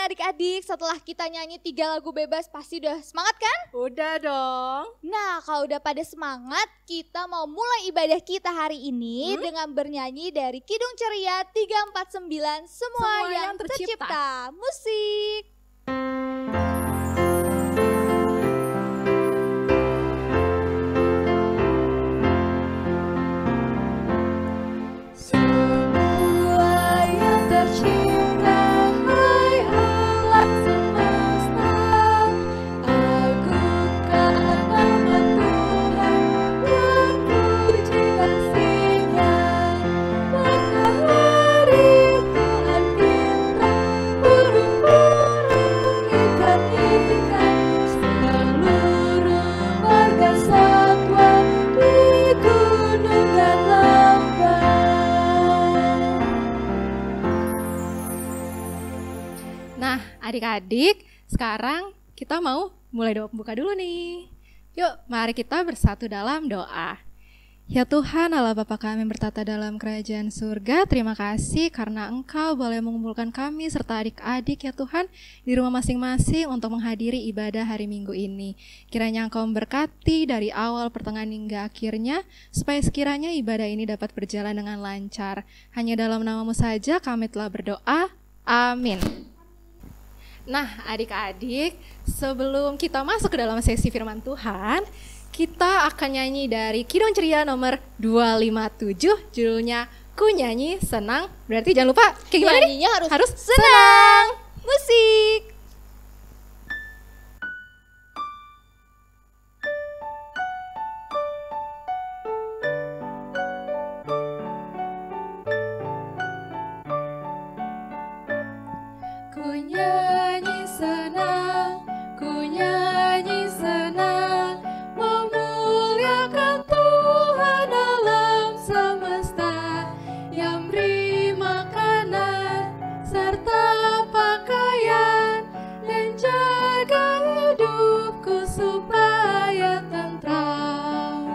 adik-adik, setelah kita nyanyi 3 lagu bebas pasti udah semangat kan? Udah dong. Nah, kalau udah pada semangat, kita mau mulai ibadah kita hari ini dengan bernyanyi dari Kidung Ceria 349 Semua yang tercipta. Musik. Adik-adik, sekarang kita mau mulai doa pembuka dulu nih. Yuk, mari kita bersatu dalam doa. Ya Tuhan, Allah Bapa kami yang bertata dalam kerajaan surga, terima kasih karena Engkau boleh mengumpulkan kami serta adik-adik ya Tuhan di rumah masing-masing untuk menghadiri ibadah hari Minggu ini. Kiranya Engkau memberkati dari awal, pertengahan hingga akhirnya, supaya sekiranya ibadah ini dapat berjalan dengan lancar. Hanya dalam nama-Mu saja kami telah berdoa. Amin. Nah, adik-adik, sebelum kita masuk ke dalam sesi firman Tuhan, kita akan nyanyi dari Kidung Ceria nomor 257, judulnya Ku nyanyi senang, berarti jangan lupa kayak gimana nih? Harus senang. Musik. Ku nyanyi senang, ku nyanyi senang, memuliakan Tuhan alam semesta yang beri makanan serta pakaian dan jaga hidupku supaya tentram.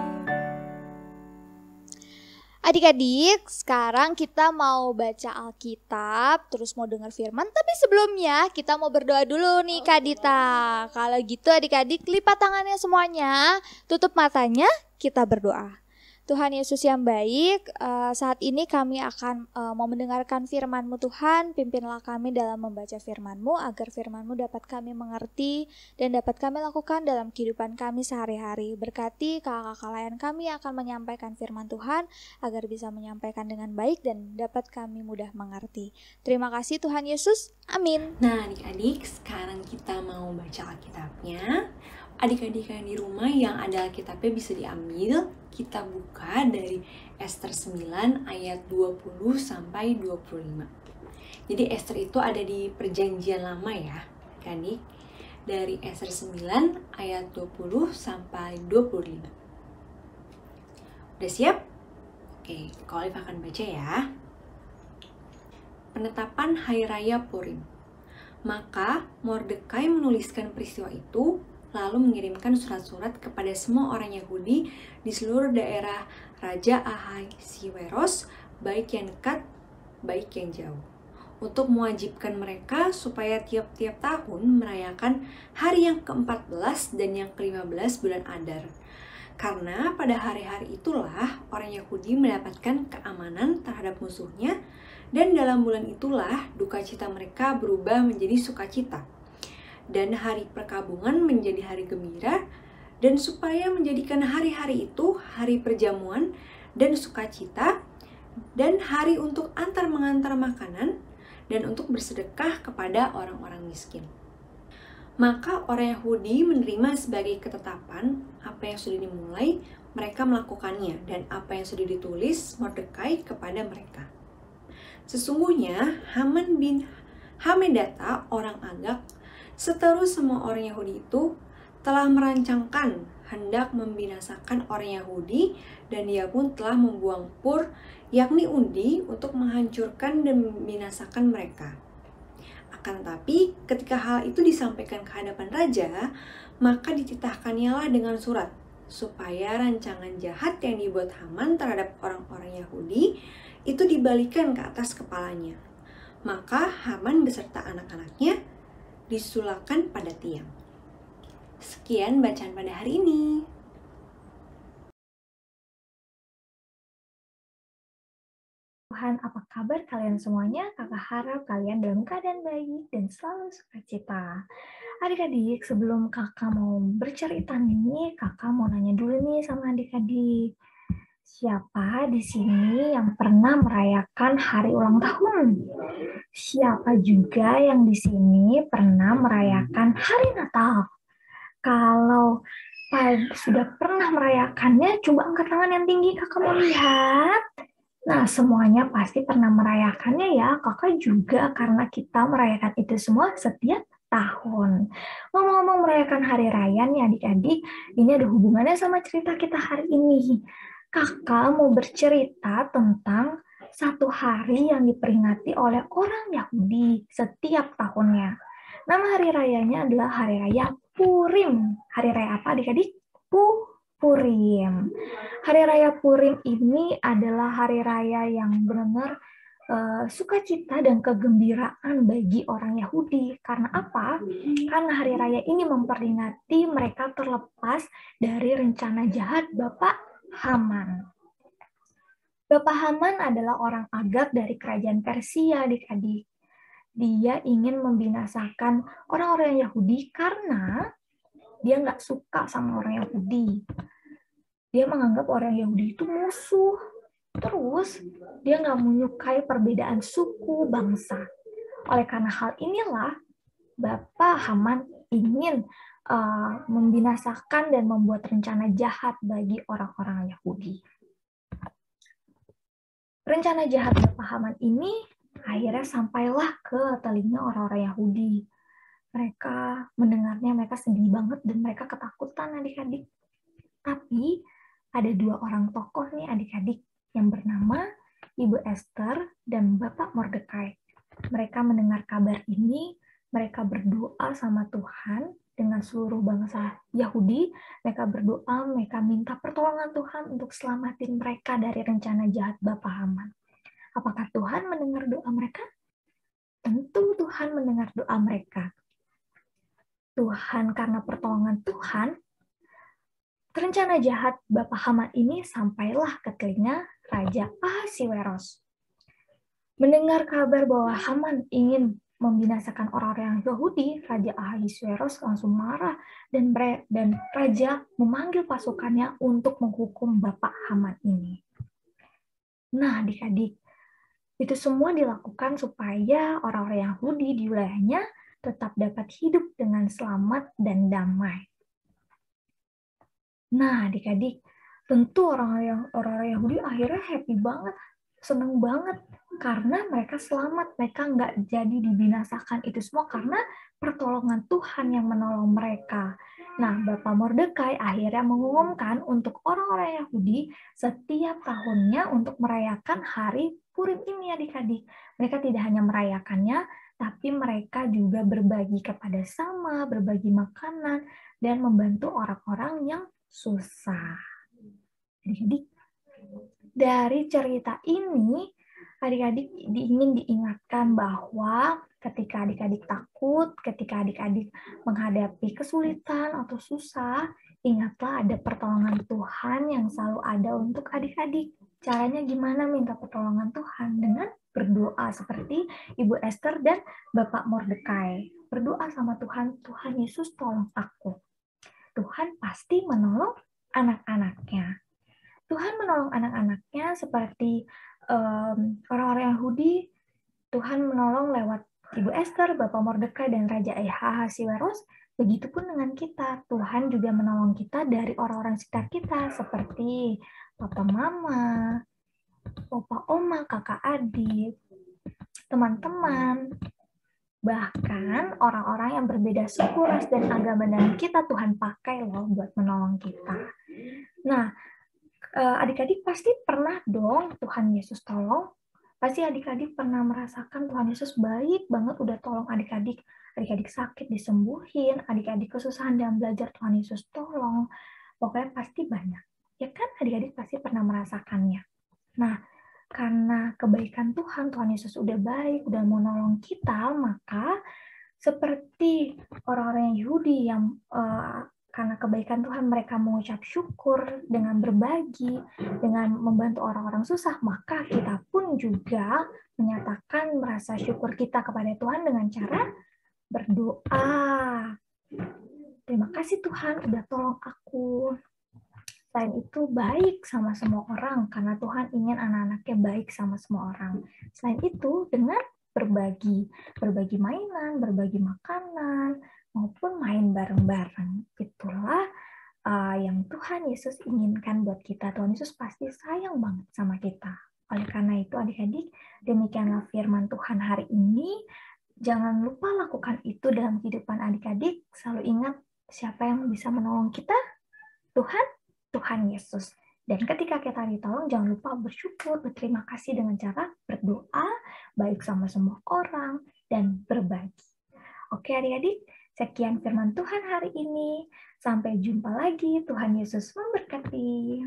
Adik-adik, sekarang kita mau baca Alkitab, terus mau dengar firman, tapi sebelumnya kita mau berdoa dulu nih Kak Dita. Kalau gitu adik-adik lipat tangannya semuanya, tutup matanya, kita berdoa. Tuhan Yesus yang baik, saat ini kami akan mau mendengarkan firman-Mu Tuhan, pimpinlah kami dalam membaca firman-Mu agar firman-Mu dapat kami mengerti dan dapat kami lakukan dalam kehidupan kami sehari-hari. Berkati kakak-kakak layan kami akan menyampaikan firman Tuhan agar bisa menyampaikan dengan baik dan dapat kami mudah mengerti. Terima kasih Tuhan Yesus, amin. Nah adik-adik, sekarang kita mau baca Alkitabnya. Adik-adik yang di rumah yang ada Alkitabnya bisa diambil. Kita buka dari Ester 9 ayat 20 sampai 25. Jadi Ester itu ada di perjanjian lama ya, adik. Dari Ester 9 ayat 20 sampai 25. Udah siap? Oke, Olive akan baca ya. Penetapan Hari Raya Purim. Maka Mordekai menuliskan peristiwa itu, lalu mengirimkan surat-surat kepada semua orang Yahudi di seluruh daerah Raja Ahasiweros, baik yang dekat, baik yang jauh, untuk mewajibkan mereka supaya tiap-tiap tahun merayakan hari yang ke-14 dan yang ke-15 bulan Adar. Karena pada hari-hari itulah orang Yahudi mendapatkan keamanan terhadap musuhnya, dan dalam bulan itulah duka cita mereka berubah menjadi sukacita. Dan hari perkabungan menjadi hari gembira, dan supaya menjadikan hari-hari itu hari perjamuan dan sukacita, dan hari untuk antar mengantar makanan, dan untuk bersedekah kepada orang-orang miskin. Maka orang Yahudi menerima sebagai ketetapan apa yang sudah dimulai, mereka melakukannya, dan apa yang sudah ditulis Mordekai kepada mereka. Sesungguhnya Haman bin Hamedata, orang Agag, seteru semua orang Yahudi itu, telah merancangkan hendak membinasakan orang Yahudi, dan dia pun telah membuang pur, yakni undi, untuk menghancurkan dan membinasakan mereka. Akan tetapi, ketika hal itu disampaikan ke hadapan raja, maka dititahkannya lah dengan surat, supaya rancangan jahat yang dibuat Haman terhadap orang-orang Yahudi itu dibalikan ke atas kepalanya. Maka Haman beserta anak-anaknya disulakan pada tiang. Sekian bacaan pada hari ini. Tuhan, apa kabar kalian semuanya? Kakak harap kalian dalam keadaan baik dan selalu sukacita. Adik-adik, sebelum kakak mau bercerita nih, kakak mau nanya dulu nih sama adik-adik. Siapa di sini yang pernah merayakan hari ulang tahun? Siapa juga yang di sini pernah merayakan hari Natal? Kalau sudah pernah merayakannya, coba angkat tangan yang tinggi, kakak mau lihat. Nah, semuanya pasti pernah merayakannya ya, kakak juga, karena kita merayakan itu semua setiap tahun. Ngomong-ngomong merayakan hari raya nih adik-adik, ini ada hubungannya sama cerita kita hari ini. Kakak mau bercerita tentang satu hari yang diperingati oleh orang Yahudi setiap tahunnya. Nama hari rayanya adalah Hari Raya Purim. Hari raya apa adik-adik? Purim. Hari Raya Purim ini adalah hari raya yang benar-benar sukacita dan kegembiraan bagi orang Yahudi. Karena apa? Karena hari raya ini memperingati mereka terlepas dari rencana jahat Bapak Haman. Bapak Haman adalah orang Agag dari kerajaan Persia, adik-adik. Dia ingin membinasakan orang-orang Yahudi karena dia nggak suka sama orang Yahudi. Dia menganggap orang Yahudi itu musuh. Terus, dia nggak menyukai perbedaan suku, bangsa. Oleh karena hal inilah, Bapak Haman ingin membinasakan dan membuat rencana jahat bagi orang-orang Yahudi. Rencana jahat Bapak Haman ini akhirnya sampailah ke telinga orang-orang Yahudi. Mereka mendengarnya, mereka sedih banget dan mereka ketakutan adik-adik. Tapi ada dua orang tokoh nih adik-adik yang bernama Ibu Esther dan Bapak Mordekai. Mereka mendengar kabar ini, mereka berdoa sama Tuhan dengan seluruh bangsa Yahudi. Mereka berdoa, mereka minta pertolongan Tuhan untuk selamatin mereka dari rencana jahat Bapak Haman. Apakah Tuhan mendengar doa mereka? Tentu Tuhan mendengar doa mereka. Tuhan, karena pertolongan Tuhan, rencana jahat Bapak Haman ini sampailah ke telinga Raja Ahasiweros. Mendengar kabar bahwa Haman ingin membinasakan orang-orang Yahudi, Raja Ahasiweros langsung marah dan Raja memanggil pasukannya untuk menghukum Bapak Haman ini. Nah, adik-adik, itu semua dilakukan supaya orang-orang Yahudi di wilayahnya tetap dapat hidup dengan selamat dan damai. Nah, adik-adik, tentu orang-orang Yahudi akhirnya happy banget, seneng banget, karena mereka selamat, mereka nggak jadi dibinasakan. Itu semua karena pertolongan Tuhan yang menolong mereka. Nah, Bapak Mordekai akhirnya mengumumkan untuk orang-orang Yahudi setiap tahunnya untuk merayakan hari Purim ini, adik-adik. Mereka tidak hanya merayakannya, tapi mereka juga berbagi kepada sama, berbagi makanan, dan membantu orang-orang yang susah. Adik-adik, dari cerita ini, adik-adik ingin diingatkan bahwa ketika adik-adik takut, ketika adik-adik menghadapi kesulitan atau susah, ingatlah ada pertolongan Tuhan yang selalu ada untuk adik-adik. Caranya gimana minta pertolongan Tuhan? Dengan berdoa seperti Ibu Esther dan Bapak Mordekai. Berdoa sama Tuhan, Tuhan Yesus tolong aku. Tuhan pasti menolong anak-anaknya. Tuhan menolong anak-anaknya seperti orang-orang Yahudi. Tuhan menolong lewat Ibu Esther, Bapak Mordekai, dan Raja Ahasiweros. Begitupun dengan kita. Tuhan juga menolong kita dari orang-orang sekitar kita seperti Papa Mama, Opa Oma, kakak adik, teman-teman. Bahkan orang-orang yang berbeda suku, ras, dan agama dengan kita Tuhan pakai loh buat menolong kita. Nah, adik-adik pasti pernah dong Tuhan Yesus tolong. Pasti adik-adik pernah merasakan Tuhan Yesus baik banget udah tolong adik-adik. Adik-adik sakit disembuhin, adik-adik kesusahan dalam belajar Tuhan Yesus tolong. Pokoknya pasti banyak. Ya kan adik-adik pasti pernah merasakannya. Nah, karena kebaikan Tuhan, Tuhan Yesus udah baik, udah mau nolong kita, maka seperti orang-orang Yahudi yang karena kebaikan Tuhan mereka mengucap syukur dengan berbagi, dengan membantu orang-orang susah, maka kita pun juga menyatakan merasa syukur kita kepada Tuhan dengan cara berdoa. Terima kasih Tuhan udah tolong aku. Selain itu baik sama semua orang, karena Tuhan ingin anak-anaknya baik sama semua orang. Selain itu dengan berbagi mainan, berbagi makanan, maupun main bareng-bareng. Itulah yang Tuhan Yesus inginkan buat kita. Tuhan Yesus pasti sayang banget sama kita. Oleh karena itu adik-adik, demikianlah firman Tuhan hari ini. Jangan lupa lakukan itu dalam kehidupan adik-adik. Selalu ingat siapa yang bisa menolong kita? Tuhan Yesus. Dan ketika kita ditolong, jangan lupa bersyukur, berterima kasih dengan cara berdoa, baik sama semua orang, dan berbagi. Oke adik-adik, sekian firman Tuhan hari ini. Sampai jumpa lagi. Tuhan Yesus memberkati.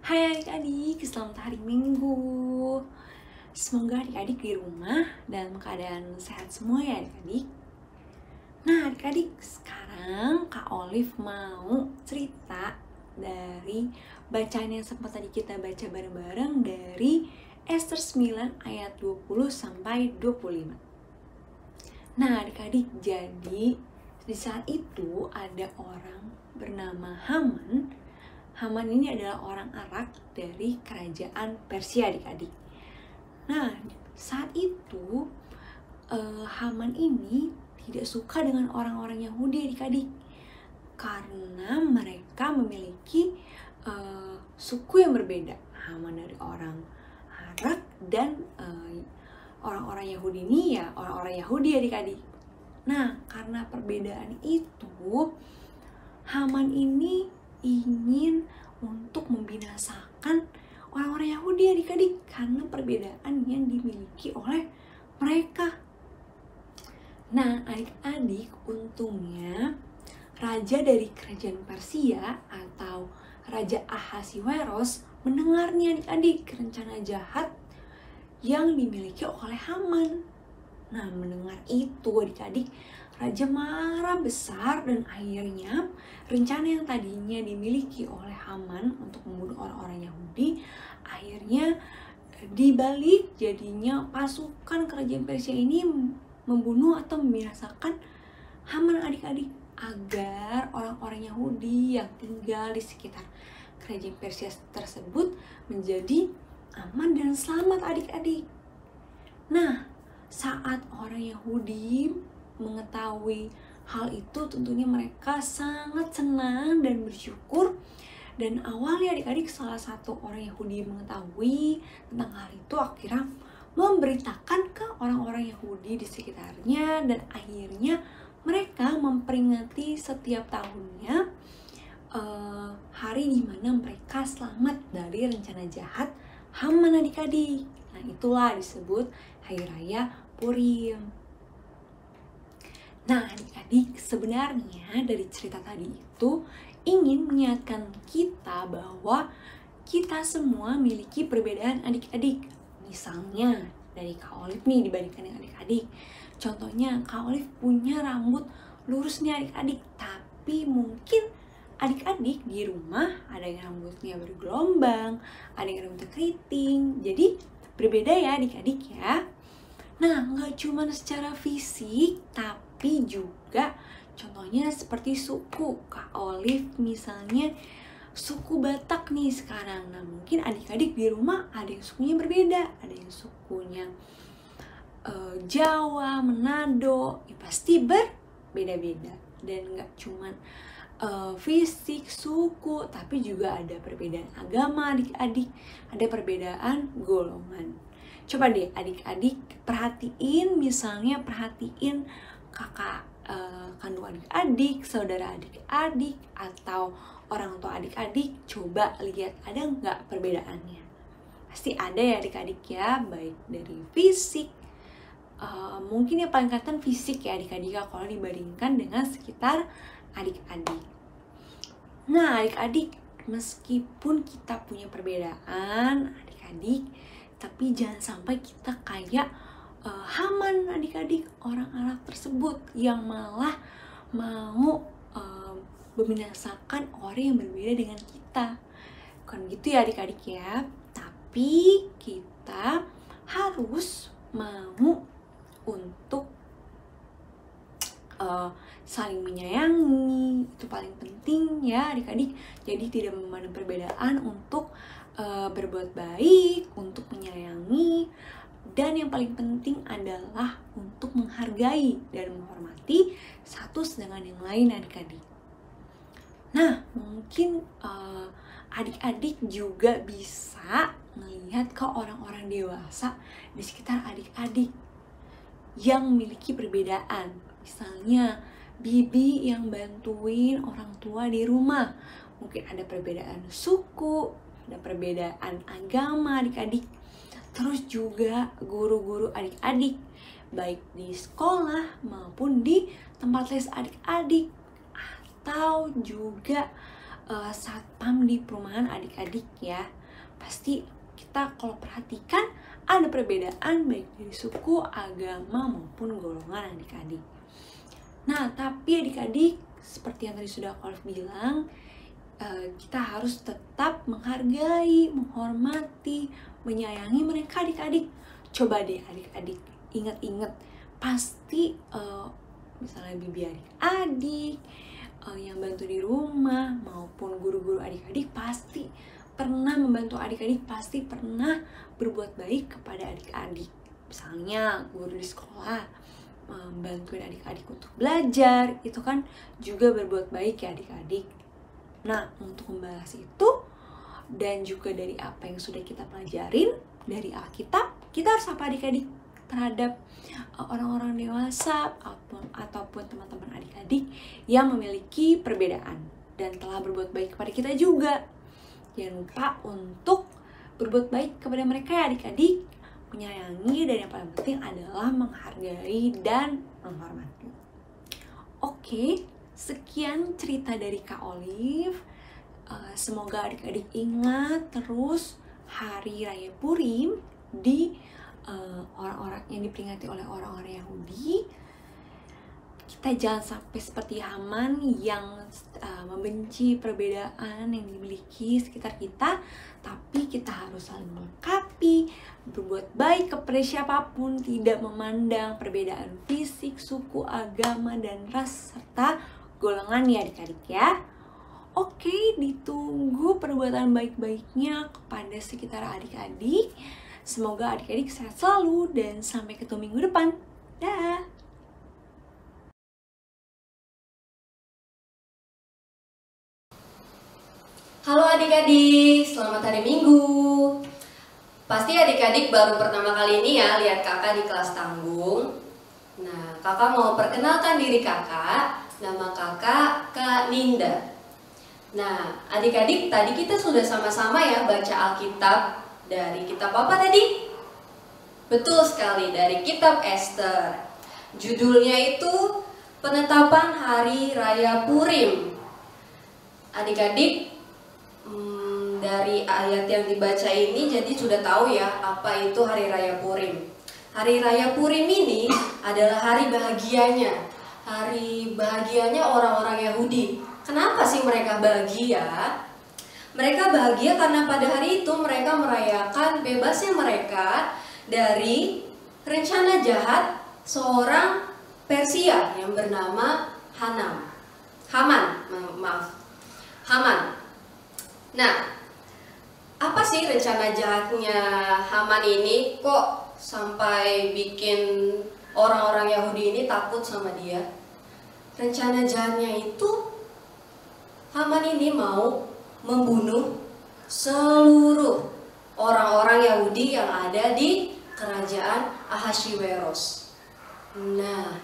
Hai adik-adik, selamat hari Minggu. Semoga adik-adik di rumah dalam keadaan sehat semua ya adik-adik. Nah adik-adik, sekarang Kak Olive mau cerita dari bacaan yang sempat tadi kita baca bareng-bareng dari Ester 9 ayat 20 sampai 25. Nah, adik-adik, jadi di saat itu ada orang bernama Haman. Haman ini adalah orang Arak dari kerajaan Persia, adik-adik. Nah, saat itu Haman ini tidak suka dengan orang-orang Yahudi, adik-adik, karena mereka memiliki suku yang berbeda. Haman dari orang Arak dan orang-orang Yahudi ini ya orang-orang Yahudi, adik-adik. Nah, karena perbedaan itu, Haman ini ingin untuk membinasakan orang-orang Yahudi, adik-adik, karena perbedaan yang dimiliki oleh mereka. Nah, adik-adik, untungnya raja dari kerajaan Persia atau Raja Ahasiweros mendengar nih, adik-adik, rencana jahat yang dimiliki oleh Haman. Nah, mendengar itu, adik-adik, raja marah besar dan akhirnya rencana yang tadinya dimiliki oleh Haman untuk membunuh orang-orang Yahudi akhirnya dibalik, jadinya pasukan kerajaan Persia ini membunuh atau membinasakan Haman, adik-adik, agar orang-orang Yahudi yang tinggal di sekitar kerajaan Persia tersebut menjadi aman dan selamat, adik-adik. Nah, saat orang Yahudi mengetahui hal itu, tentunya mereka sangat senang dan bersyukur. Dan awalnya, adik-adik, salah satu orang Yahudi mengetahui tentang hal itu akhirnya memberitakan ke orang-orang Yahudi di sekitarnya, dan akhirnya mereka memperingati setiap tahunnya hari dimana mereka selamat dari rencana jahat Haman, adik-adik. Nah, itulah disebut Hari Raya Purim. Nah, adik-adik, sebenarnya dari cerita tadi itu ingin mengingatkan kita bahwa kita semua memiliki perbedaan, adik-adik. Misalnya dari Kak Olive nih dibandingkan dengan adik-adik. Contohnya, Kak Olive punya rambut lurus nih, adik-adik, tapi mungkin adik-adik di rumah ada yang rambutnya bergelombang, ada yang rambutnya keriting. Jadi berbeda ya, adik-adik ya. Nah, nggak cuma secara fisik, tapi juga contohnya seperti suku. Kak Olive misalnya suku Batak nih sekarang. Nah, mungkin adik-adik di rumah ada yang sukunya berbeda, ada yang sukunya Jawa, Manado, ya pasti berbeda-beda. Dan nggak cuman fisik, suku, tapi juga ada perbedaan agama, adik-adik, ada perbedaan golongan. Coba deh adik-adik perhatiin, misalnya perhatiin kakak kandung adik-adik, saudara adik-adik, atau orang tua adik-adik. Coba lihat ada nggak perbedaannya. Pasti ada ya, adik-adik ya, baik dari fisik, mungkin yang paling kelihatan fisik ya, adik-adik, kalau dibandingkan dengan sekitar adik-adik. Nah, adik-adik, meskipun kita punya perbedaan, adik-adik, tapi jangan sampai kita kayak Haman, adik-adik, orang Arak tersebut yang malah mau membinasakan orang yang berbeda dengan kita. Bukan gitu ya, adik-adik ya. Tapi kita harus mau untuk saling menyayangi, itu paling penting ya, adik-adik. Jadi tidak memandang perbedaan untuk berbuat baik, untuk menyayangi, dan yang paling penting adalah untuk menghargai dan menghormati satu dengan yang lain, adik-adik. Nah, mungkin adik-adik juga bisa melihat ke orang-orang dewasa di sekitar adik-adik yang memiliki perbedaan. Misalnya bibi yang bantuin orang tua di rumah, mungkin ada perbedaan suku, ada perbedaan agama, adik-adik. Terus juga guru-guru adik-adik, baik di sekolah maupun di tempat les adik-adik, atau juga satpam di perumahan adik-adik ya. Pasti kita kalau perhatikan ada perbedaan baik dari suku, agama maupun golongan, adik-adik. Nah, tapi adik-adik, seperti yang tadi sudah Olive bilang, kita harus tetap menghargai, menghormati, menyayangi mereka adik-adik. Coba deh adik-adik ingat-ingat, pasti misalnya bibi adik-adik yang bantu di rumah maupun guru-guru adik-adik pasti pernah membantu adik-adik, pasti pernah berbuat baik kepada adik-adik. Misalnya guru di sekolah bantuin adik-adik untuk belajar, itu kan juga berbuat baik ya adik-adik. Nah, untuk membahas itu dan juga dari apa yang sudah kita pelajarin dari Alkitab, kita harus apa adik-adik terhadap orang-orang dewasa ataupun teman-teman adik-adik yang memiliki perbedaan dan telah berbuat baik kepada kita juga. Jangan lupa untuk berbuat baik kepada mereka ya adik-adik, menyayangi, dan yang paling penting adalah menghargai dan menghormati. Oke, sekian cerita dari Kak Olive. Semoga adik-adik ingat terus Hari Raya Purim di orang-orang yang diperingati oleh orang-orang Yahudi. Kita jangan sampai seperti Haman yang membenci perbedaan yang dimiliki sekitar kita, tapi kita harus saling melengkapi, berbuat baik kepada siapapun, tidak memandang perbedaan fisik, suku, agama, dan ras, serta golongan ya adik-adik ya. Oke, ditunggu perbuatan baik-baiknya kepada sekitar adik-adik. Semoga adik-adik sehat selalu dan sampai ketemu minggu depan. Dah. Halo adik-adik, selamat hari Minggu. Pasti adik-adik baru pertama kali ini ya lihat kakak di kelas tanggung. Nah, kakak mau perkenalkan diri kakak. Nama kakak Kak Ninda. Nah, adik-adik tadi kita sudah sama-sama ya baca Alkitab dari kitab apa tadi? Betul sekali, dari kitab Ester. Judulnya itu Penetapan Hari Raya Purim. Adik-adik, dari ayat yang dibaca ini jadi sudah tahu ya apa itu Hari Raya Purim. Hari Raya Purim ini adalah hari bahagianya. Hari bahagianya orang-orang Yahudi. Kenapa sih mereka bahagia? Mereka bahagia karena pada hari itu mereka merayakan bebasnya mereka dari rencana jahat seorang Persia yang bernama Haman. Nah, apa sih rencana jahatnya Haman ini? Kok sampai bikin orang-orang Yahudi ini takut sama dia? Rencana jahatnya itu Haman ini mau membunuh seluruh orang-orang Yahudi yang ada di kerajaan Ahasiweros. Nah,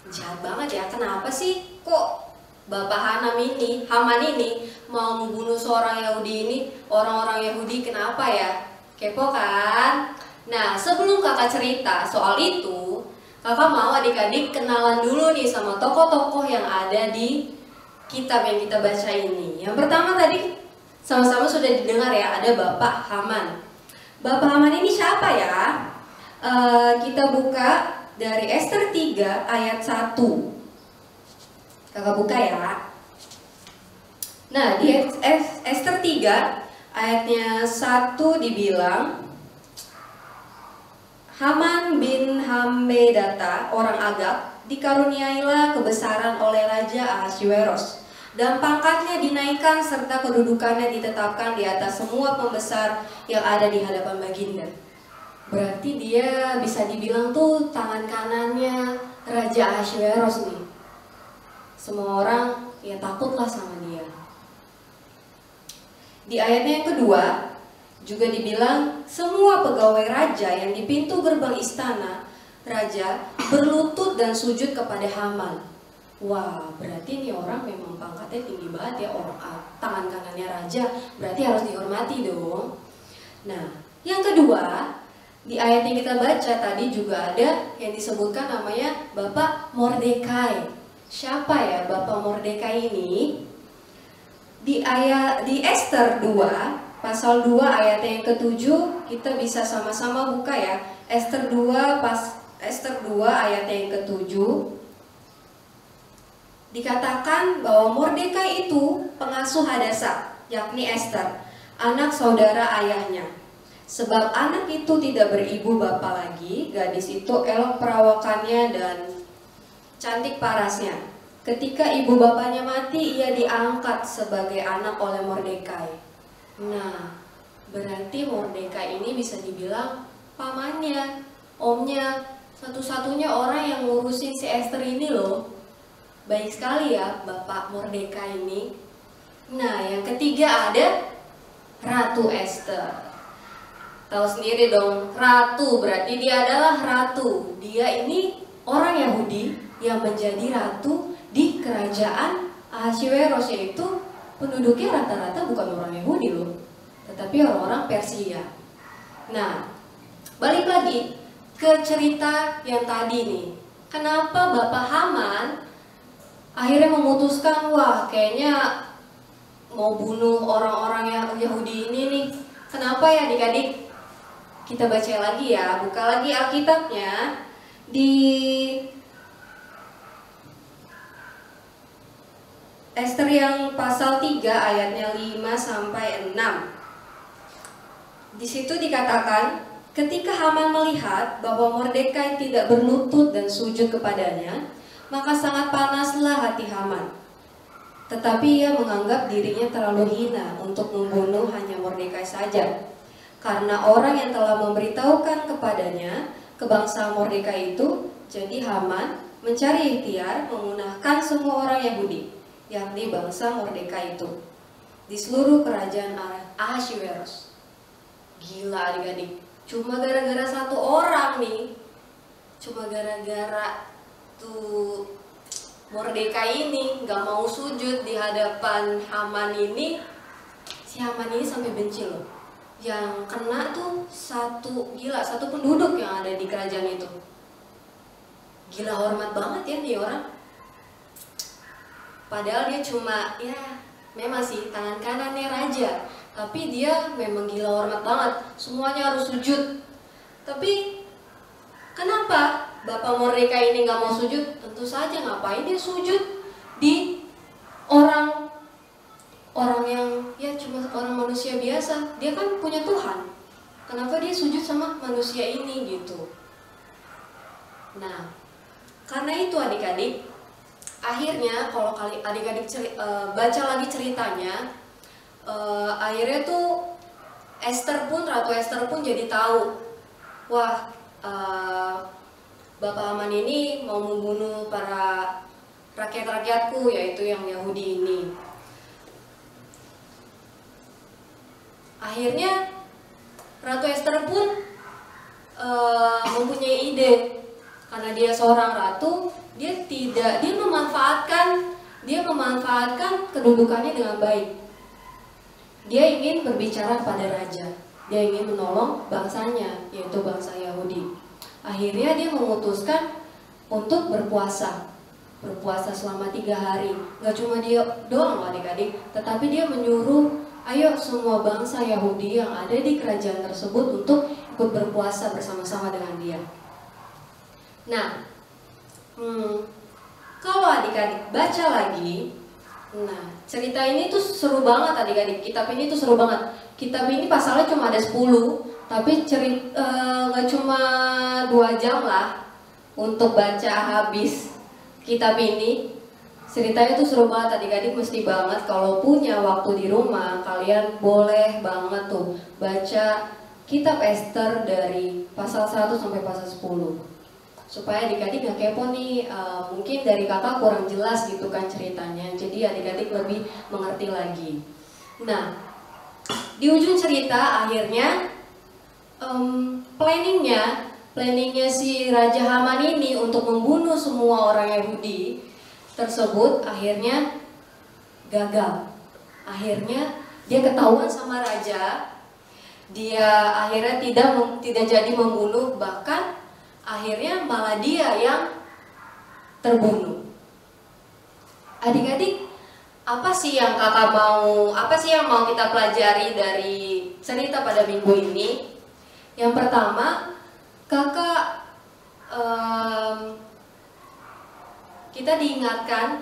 jahat banget ya. Kenapa sih kok Bapak Haman ini mau membunuh seorang Yahudi ini, orang-orang Yahudi? Kenapa ya? Kepo kan? Nah, sebelum kakak cerita soal itu, kakak mau adik-adik kenalan dulu nih sama tokoh-tokoh yang ada di kitab yang kita baca ini. Yang pertama tadi sama-sama sudah didengar ya, ada Bapak Haman. Bapak Haman ini siapa ya? Kita buka dari Ester 3 ayat 1. Kakak buka ya. Nah, di Ester 3 ayatnya 1 dibilang, Haman bin Hammedata, orang Agag, dikaruniailah kebesaran oleh Raja Ahasiweros, dan pangkatnya dinaikkan serta kedudukannya ditetapkan di atas semua pembesar yang ada di hadapan Baginda. Berarti dia bisa dibilang tuh tangan kanannya Raja Ahasiweros nih. Semua orang ya takutlah sama dia. Di ayatnya yang kedua juga dibilang semua pegawai raja yang di pintu gerbang istana raja berlutut dan sujud kepada Haman. Wah, berarti ini orang memang pangkatnya tinggi banget ya, orang tangan kanannya raja, berarti harus dihormati dong. Nah, yang kedua, di ayat yang kita baca tadi juga ada yang disebutkan namanya Bapak Mordekai. Siapa ya Bapak Mordekai ini? Di Ester 2 pasal 2 ayat yang ke-7 kita bisa sama-sama buka ya. Ester 2 ayat yang ke-7. dikatakan bahwa Mordekai itu pengasuh Hadasa, yakni Esther, anak saudara ayahnya. Sebab anak itu tidak beribu bapa lagi, gadis itu elok perawakannya dan cantik parasnya. Ketika ibu bapaknya mati, ia diangkat sebagai anak oleh Mordekai. Nah, berarti Mordekai ini bisa dibilang pamannya, omnya, satu-satunya orang yang ngurusin si Esther ini loh. Baik sekali ya Bapak Mordekai ini. Nah, yang ketiga ada Ratu Esther. Tahu sendiri dong, ratu berarti dia adalah ratu. Dia ini orang Yahudi yang menjadi ratu di kerajaan Ahasveros, yaitu penduduknya rata-rata bukan orang Yahudi loh, tetapi orang-orang Persia. Nah, balik lagi ke cerita yang tadi nih. Kenapa Bapak Haman akhirnya memutuskan, wah kayaknya mau bunuh orang-orang yang Yahudi ini nih. Kenapa ya adik-adik? Kita baca lagi ya, buka lagi Alkitabnya di Esther yang pasal 3 ayatnya 5 sampai 6. Di situ dikatakan, ketika Haman melihat bahwa Mordekai tidak berlutut dan sujud kepadanya, maka sangat panaslah hati Haman. Tetapi ia menganggap dirinya terlalu hina untuk membunuh hanya Mordekai saja. Karena orang yang telah memberitahukan kepadanya kebangsaan Mordekai itu, jadi Haman mencari ikhtiar memunahkan semua orang Yahudi, yakni bangsa Mordekai itu, di seluruh kerajaan Ahasveros. Gila adik-adik, cuma gara-gara satu orang nih, cuma gara-gara tuh Mordekai ini gak mau sujud di hadapan Haman ini, si Haman ini sampai benci loh. Yang kena tuh satu penduduk yang ada di kerajaan itu. Gila, hormat banget ya nih orang. Padahal dia cuma, ya memang sih tangan kanannya raja, tapi dia memang gila hormat banget, semuanya harus sujud. Tapi kenapa Bapak Mordekai ini gak mau sujud? Tentu saja, ngapain dia sujud di orang yang ya cuma orang manusia biasa. Dia kan punya Tuhan, kenapa dia sujud sama manusia ini gitu. Nah, karena itu adik-adik, akhirnya kalau adik-adik baca lagi ceritanya, akhirnya tuh Ratu Esther pun jadi tahu, wah Bapak Haman ini mau membunuh para rakyat-rakyatku, yaitu yang Yahudi ini. Akhirnya Ratu Esther pun mempunyai ide, karena dia seorang ratu, dia memanfaatkan kedudukannya dengan baik. Dia ingin berbicara pada raja, dia ingin menolong bangsanya, yaitu bangsa Yahudi. Akhirnya dia memutuskan untuk berpuasa selama 3 hari. Gak cuma dia doang adik-adik, tetapi dia menyuruh, ayo semua bangsa Yahudi yang ada di kerajaan tersebut untuk ikut berpuasa bersama-sama dengan dia. Nah, kalau adik-adik baca lagi, nah cerita ini tuh seru banget adik-adik. Kitab ini tuh seru banget. Kitab ini pasalnya cuma ada 10, tapi gak cuma 2 jam lah untuk baca habis kitab ini. Ceritanya tuh seru banget adik-adik, mesti banget kalau punya waktu di rumah, kalian boleh banget tuh baca kitab Esther dari pasal 1 sampai pasal 10. Supaya adik-adik gak kepo nih, mungkin dari kakak kurang jelas gitu kan ceritanya, jadi adik-adik lebih mengerti lagi. Nah, di ujung cerita akhirnya planningnya si Raja Haman ini untuk membunuh semua orang Yahudi tersebut akhirnya gagal. Akhirnya dia ketahuan sama raja, dia akhirnya tidak jadi membunuh, bahkan akhirnya malah dia yang terbunuh. Adik-adik, apa sih yang mau kita pelajari dari cerita pada minggu ini? Yang pertama, kakak kita diingatkan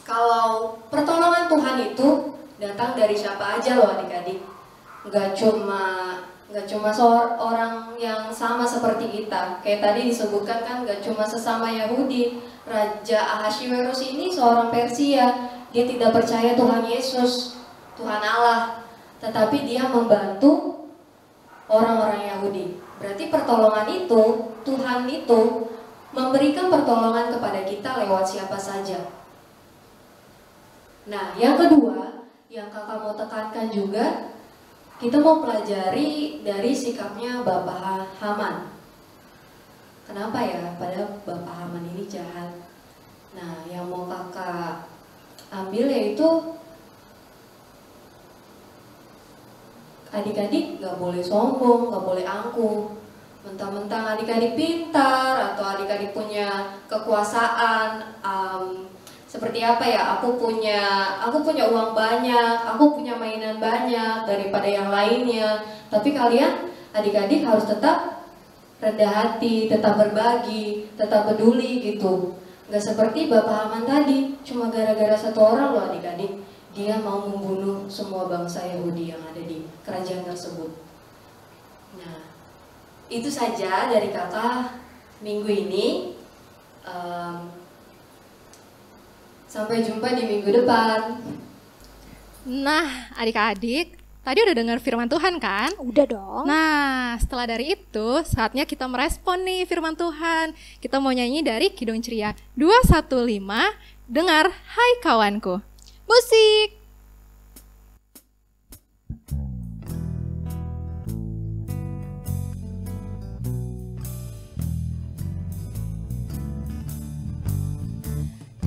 kalau pertolongan Tuhan itu datang dari siapa aja loh adik-adik. Nggak cuma seorang yang sama seperti kita. Kayak tadi disebutkan kan, nggak cuma sesama Yahudi. Raja Ahasverus ini seorang Persia. Dia tidak percaya Tuhan Yesus, Tuhan Allah, tetapi dia membantu orang-orang Yahudi. Berarti pertolongan itu, Tuhan itu memberikan pertolongan kepada kita lewat siapa saja. Nah, yang kedua, yang kakak mau tekankan juga, kita mau pelajari dari sikapnya Bapak Haman. Kenapa ya? Padahal Bapak Haman ini jahat. Nah, yang mau kakak ambil yaitu adik-adik gak boleh sombong, gak boleh angkuh. Mentang-mentang adik-adik pintar atau adik-adik punya kekuasaan, seperti apa ya, aku punya uang banyak, aku punya mainan banyak daripada yang lainnya. Tapi kalian adik-adik harus tetap rendah hati, tetap berbagi, tetap peduli gitu. Gak seperti Bapak Haman tadi, cuma gara-gara satu orang loh adik-adik, dia mau membunuh semua bangsa Yahudi yang ada di kerajaan tersebut. Nah, itu saja dari kakak minggu ini. Sampai jumpa di minggu depan. Nah, adik-adik, tadi udah dengar firman Tuhan kan? Udah dong. Nah, setelah dari itu, saatnya kita merespon nih firman Tuhan. Kita mau nyanyi dari Kidung Ceria 215, dengar Hai Kawanku. Musik.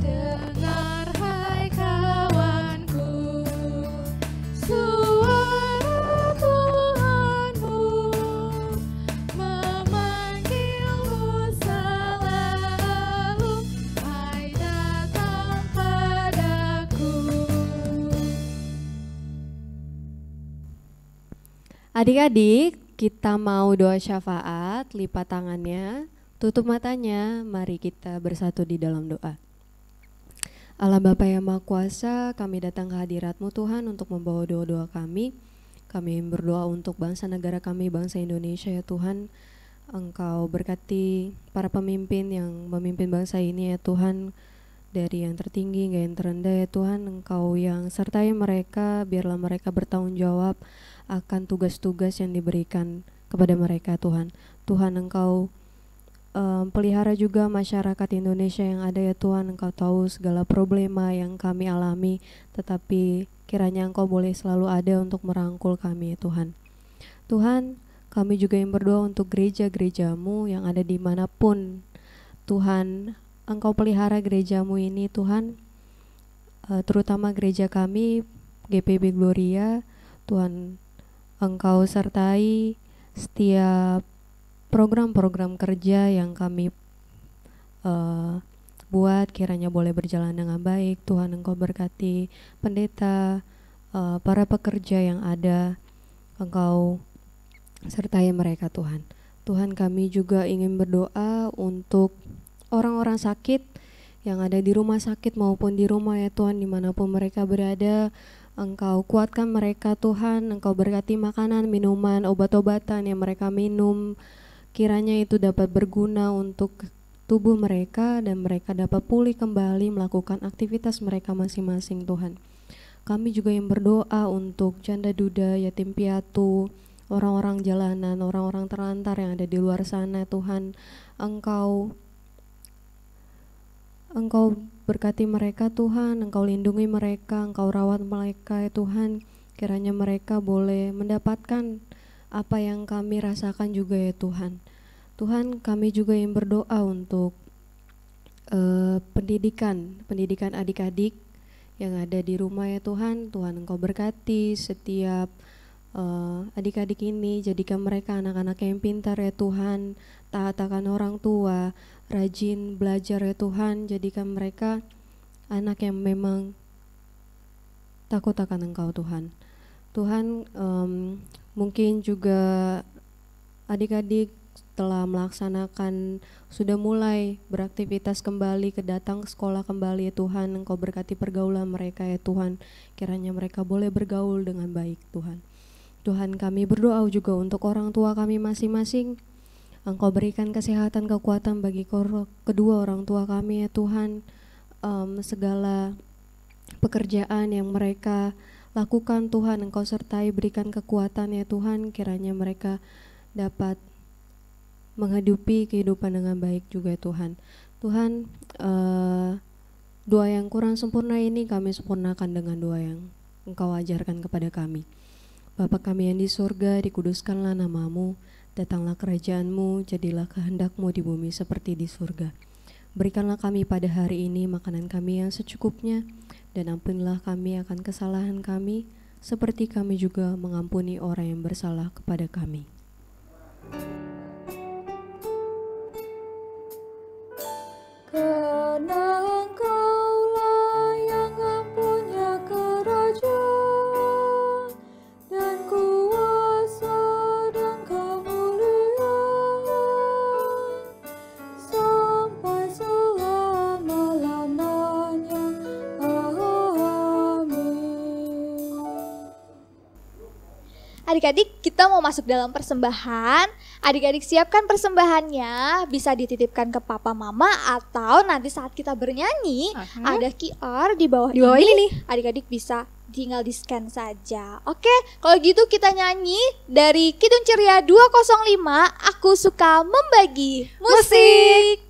Dengar hai kawanku, suara Tuhanmu memanggilmu selalu, hai datang padaku. Adik-adik, kita mau doa syafaat, lipat tangannya, tutup matanya, mari kita bersatu di dalam doa. Allah Bapa yang Maha Kuasa, kami datang ke hadirat-Mu Tuhan untuk membawa doa-doa kami. Kami berdoa untuk bangsa negara kami, bangsa Indonesia ya Tuhan. Engkau berkati para pemimpin yang memimpin bangsa ini ya Tuhan. Dari yang tertinggi hingga yang terendah ya Tuhan, Engkau yang sertai mereka, biarlah mereka bertanggung jawab akan tugas-tugas yang diberikan kepada mereka Tuhan. Tuhan Engkau pelihara juga masyarakat Indonesia yang ada ya Tuhan. Engkau tahu segala problema yang kami alami, tetapi kiranya Engkau boleh selalu ada untuk merangkul kami ya Tuhan. Tuhan, kami juga yang berdoa untuk gereja-gereja-Mu yang ada dimanapun Tuhan. Engkau pelihara gereja-Mu ini Tuhan, terutama gereja kami GPB Gloria. Tuhan, Engkau sertai setiap program-program kerja yang kami buat, kiranya boleh berjalan dengan baik. Tuhan Engkau berkati pendeta, para pekerja yang ada, Engkau sertai mereka Tuhan. Tuhan kami juga ingin berdoa untuk orang-orang sakit yang ada di rumah sakit maupun di rumah ya Tuhan, dimanapun mereka berada. Engkau kuatkan mereka Tuhan, Engkau berkati makanan, minuman, obat-obatan yang mereka minum. Kiranya itu dapat berguna untuk tubuh mereka dan mereka dapat pulih kembali melakukan aktivitas mereka masing-masing Tuhan. Kami juga yang berdoa untuk janda duda, yatim piatu, orang-orang jalanan, orang-orang terlantar yang ada di luar sana Tuhan. Engkau berkati mereka Tuhan, Engkau lindungi mereka, Engkau rawat mereka ya Tuhan. Kiranya mereka boleh mendapatkan apa yang kami rasakan juga ya Tuhan. Tuhan, kami juga yang berdoa untuk pendidikan adik-adik yang ada di rumah ya Tuhan. Tuhan Engkau berkati setiap adik-adik ini, jadikan mereka anak-anak yang pintar ya Tuhan, taat akan orang tua, rajin belajar ya Tuhan. Jadikan mereka anak yang memang takut akan Engkau Tuhan. Tuhan, mungkin juga adik-adik telah melaksanakan, sudah mulai beraktivitas kembali, datang ke sekolah kembali ya Tuhan. Engkau berkati pergaulan mereka ya Tuhan, kiranya mereka boleh bergaul dengan baik Tuhan. Tuhan, kami berdoa juga untuk orang tua kami masing-masing. Engkau berikan kesehatan, kekuatan bagi kedua orang tua kami ya Tuhan. Segala pekerjaan yang mereka lakukan Tuhan, Engkau sertai, berikan kekuatan ya Tuhan, kiranya mereka dapat menghidupi kehidupan dengan baik juga Tuhan. Tuhan, doa yang kurang sempurna ini kami sempurnakan dengan doa yang Engkau ajarkan kepada kami. Bapa kami yang di surga, dikuduskanlah nama-Mu, datanglah kerajaan-Mu, jadilah kehendak-Mu di bumi seperti di surga. Berikanlah kami pada hari ini makanan kami yang secukupnya, dan ampunilah kami akan kesalahan kami, seperti kami juga mengampuni orang yang bersalah kepada kami. Karena Engkaulah yang mempunyai kerajaan dan kuasa dan kemuliaan sampai selama-lamanya. Amin. Adik-adik, kita mau masuk dalam persembahan. Adik-adik siapkan persembahannya, bisa dititipkan ke papa mama atau nanti saat kita bernyanyi ada QR di bawah ini nih. Adik-adik bisa tinggal di-scan saja. Oke, kalau gitu kita nyanyi dari Kidung Ceria 205, Aku Suka Membagi. Musik.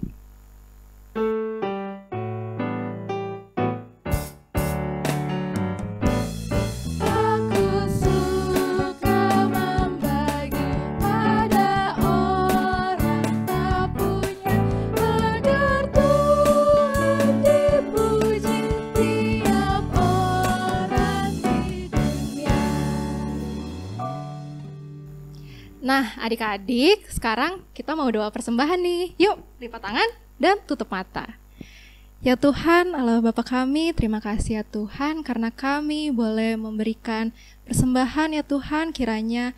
Nah, adik-adik, sekarang kita mau doa persembahan nih. Yuk, lipat tangan dan tutup mata. Ya Tuhan, Allah Bapa kami, terima kasih ya Tuhan karena kami boleh memberikan persembahan ya Tuhan, kiranya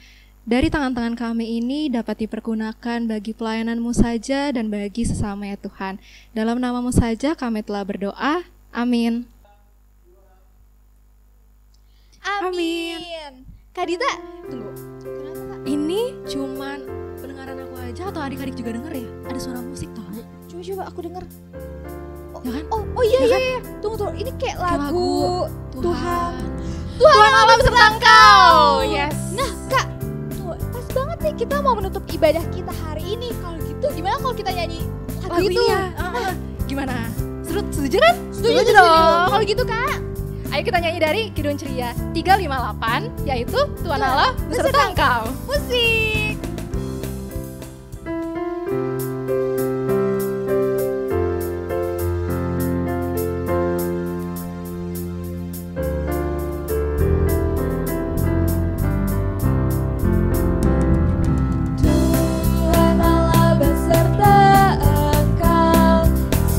dari tangan-tangan kami ini dapat dipergunakan bagi pelayanan-Mu saja dan bagi sesama ya Tuhan. Dalam nama-Mu saja kami telah berdoa. Amin. Amin. Kak Dita, tunggu. Ini cuman pendengaran aku aja atau adik-adik juga denger ya? Ada suara musik tau? Coba aku denger. Ya kan? Oh iya, Ya kan? iya. Tunggu. Ini kayak lagu Tuhan Allah beserta Engkau. Yes. Nah, Kak, tuh, pas banget nih kita mau menutup ibadah kita hari ini. Kalau gitu gimana kalau kita nyanyi lagu itu? Ini ya. Gimana? Setuju kan? Setuju dong. Kalau gitu, Kak, Ayo kita nyanyi dari Kidung Ceria 358, yaitu Tuhan Allah beserta Engkau. musik. Tuhan Allah beserta Engkau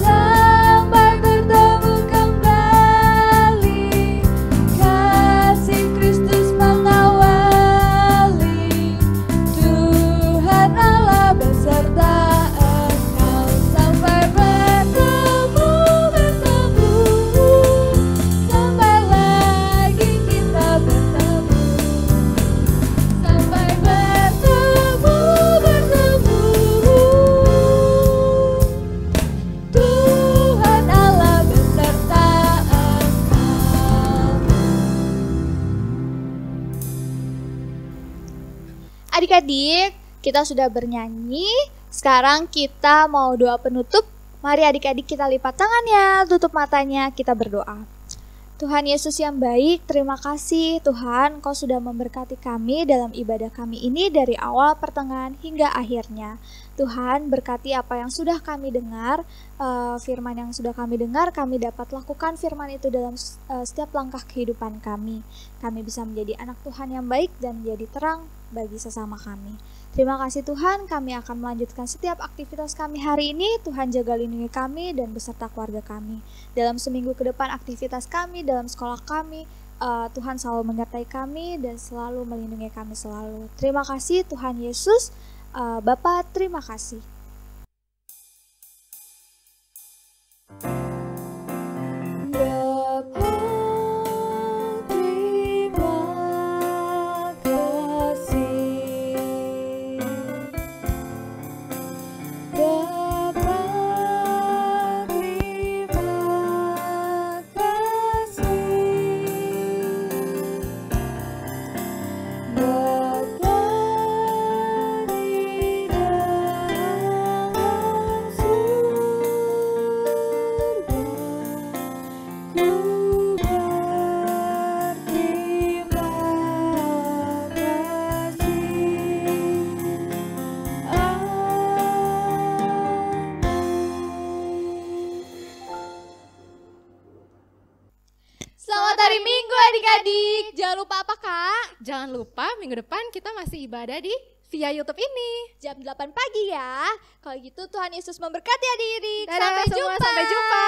sampai bertemu kembali. Kasih Kristus mengawali. Tuhan Allah beserta Engkau sampai bertemu. Sampai lagi kita bertemu. Sampai bertemu. Tuhan Allah beserta Engkau. Adik-adik, kita sudah bernyanyi. Sekarang kita mau doa penutup. Mari adik-adik kita lipat tangannya, tutup matanya, kita berdoa. Tuhan Yesus yang baik, terima kasih Tuhan, Kau sudah memberkati kami dalam ibadah kami ini dari awal, pertengahan, hingga akhirnya. Tuhan, berkati apa yang sudah kami dengar, firman yang sudah kami dengar, kami dapat lakukan firman itu dalam setiap langkah kehidupan kami. Kami bisa menjadi anak Tuhan yang baik dan menjadi terang bagi sesama kami. Terima kasih Tuhan, kami akan melanjutkan setiap aktivitas kami hari ini. Tuhan jaga lindungi kami dan beserta keluarga kami. Dalam seminggu ke depan aktivitas kami, dalam sekolah kami, Tuhan selalu menyertai kami dan selalu melindungi kami selalu. Terima kasih Tuhan Yesus. Bapak, terima kasih. Selamat hari Minggu adik-adik. Jangan lupa apa Kak? Jangan lupa minggu depan kita masih ibadah di via YouTube ini. Jam 8 pagi ya. Kalau gitu Tuhan Yesus memberkati adik-adik. Dadah semua, sampai jumpa.